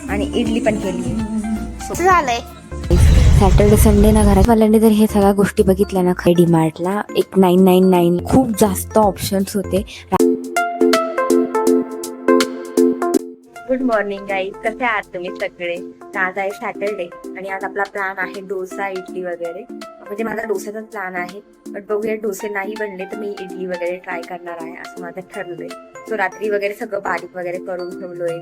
आणि इडली पण केली. झालंय सॅटर्डे संडे ना घरातवाल्यांनी जर हे सगळ्या गोष्टी बघितल्या ना, डीमार्टला एक 999 खूप जास्त ऑप्शन्स होते. गुड मॉर्निंग गाईज, कसे आहात तुम्ही सगळे? तर आज आहे सॅटर्डे आणि आज आपला प्लॅन आहे डोसा इडली वगैरे. म्हणजे माझा डोसाचाच प्लॅन आहे, बट बघूया डोसे नाही बनले तर मी इडली वगैरे ट्राय करणार आहे असं माझं ठरलंय. सो रात्री वगैरे सगळं बारीक वगैरे करून ठेवलोय.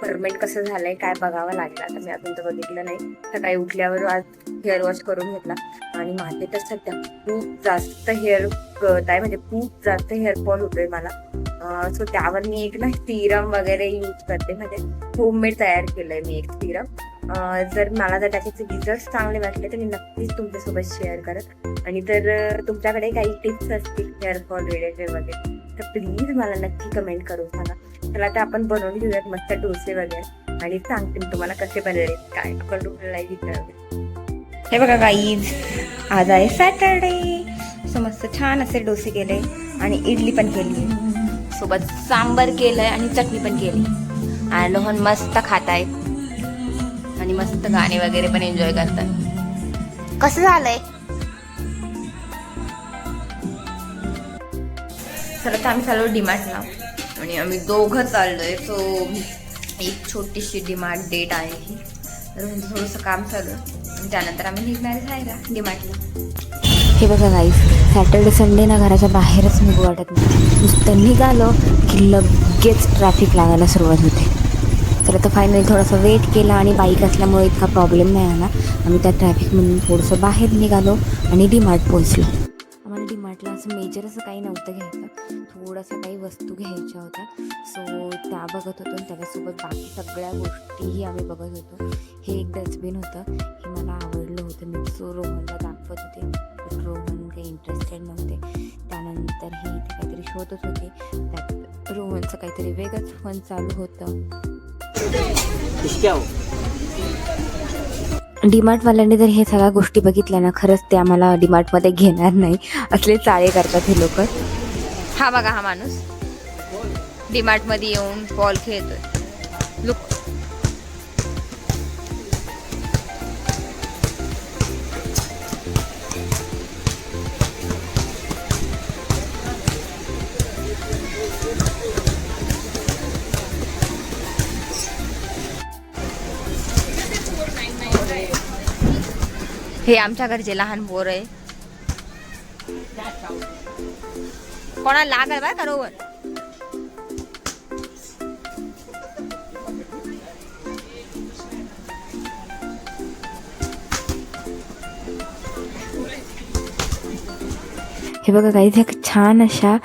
फर्मेंट कसं झालंय काय बघावं लागलं, आता मी अजून तर बघितलं नाही. सकाळी उठल्यावर आज हेअर वॉश करून घेतला आणि माझे तर सध्या खूप जास्त हेअर गळत आहे, म्हणजे खूप जास्त हेअरफॉल होतोय मला. सो त्यावर मी एक ना सिरम वगैरे यूज करते, म्हणजे होममेड तयार केलंय मी एक सिरम. जर मला जर त्याचे रिझल्ट चांगले वाटले तर मी नक्कीच तुमच्यासोबत शेअर करत. आणि जर तुमच्याकडे काही टिप्स असतील हेअरफॉल रिलेटेड वगैरे तर प्लीज मला नक्की कमेंट करून सांगा. त्याला तर आपण बनवून घेऊयात मस्त डोसे वगैरे आणि सांगते मी तुम्हाला कसे बनले काय. आपण रुपयाला विचारूया. हे बघा गाईज, आज आहे सॅटरडे. सो मस्त छान असे डोसे केले आणि इडली पण केली, सोबत सांबर केलंय आणि चटणी पण केली. आणि लोहन मस्त खातायत आणि मस्त गाणे वगैरे पण एन्जॉय करतात. कसं झालंय? तर आता आम्ही चाललो डीमार्टला आणि आम्ही दोघं चाललोय. सो एक छोटीशी डीमार्ट डेट आहे ही, तर म्हणजे थोडंसं काम चालू आहे आणि त्यानंतर आम्ही निघणार आहे जायला डीमार्टला. हे बघा गाईस, सॅटर्डे संडे ना घराच्या बाहेरच निघू वाटत नाही. नुसतं निघालो की लगेच ट्रॅफिक लागायला सुरुवात होते. तर आता फायनली थोडासा वेट केला आणि बाईक असल्यामुळे इतका प्रॉब्लेम नाही आला. आम्ही त्या ट्रॅफिकमधून थोडंसं बाहेर निघालो आणि डीमार्ट पोहोचलो. आम्हाला डीमार्टला असं मेजर असं काही नव्हतं घ्यायचं, थोडंसं काही वस्तू घ्यायच्या होत्या. सो त्या बघत होतो आणि त्याच्यासोबत बाकी सगळ्या गोष्टीही आम्ही बघत होतो. हे एक डस्टबिन होतं, हे मला आवडलं होतं. मी सो रोहनला दाखवत होते, पण रोहन काही इंटरेस्टेड नव्हते. त्यानंतर हे इथे काहीतरी शोधत होते, त्यात रोहनचं काहीतरी वेगळंच फन चालू होतं. डीमार्टवाल्यांनी जर हे सगळ्या गोष्टी बघितल्या ना, खरंच ते आम्हाला डीमार्टमध्ये घेणार नाही, असले चाळे करतात हे लोक. हा बघा, हा माणूस डीमार्टमध्ये येऊन बॉल खेळतोय. लुक, हे आमच्या घरचे लहान पोर आहे. कोणाला लागल बा का रोहन? हे बघा काही एक छान अशा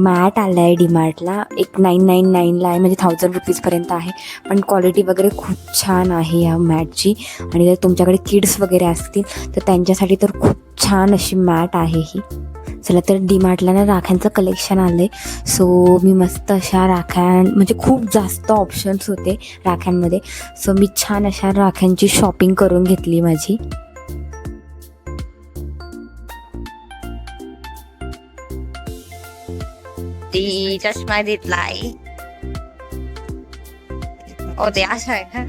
मॅट आल्या आहे डीमार्टला. एक 999ला आहे, म्हणजे 1000 रुपीजपर्यंत आहे. पण क्वालिटी वगैरे खूप छान आहे या मॅटची. आणि जर तुमच्याकडे किड्स वगैरे असतील तर त्यांच्यासाठी तर खूप छान अशी मॅट आहे ही. चला तर डीमार्टला ना राख्यांचं कलेक्शन आलं आहे. सो मी मस्त अशा राख्या, म्हणजे खूप जास्त ऑप्शन्स होते राख्यांमध्ये. सो मी छान अशा राख्यांची शॉपिंग करून घेतली माझी. ती चष्मा घेतलाय. ओ ते असं आहे का?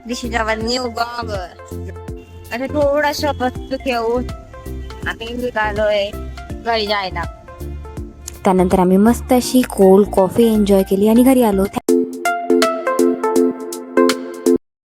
This is our new goggle. आता थोडासा वस्तू घेऊन आम्ही निघालोय घरी जायला. त्यानंतर आम्ही मस्त अशी कोल्ड कॉफी एन्जॉय केली आणि घरी आलो.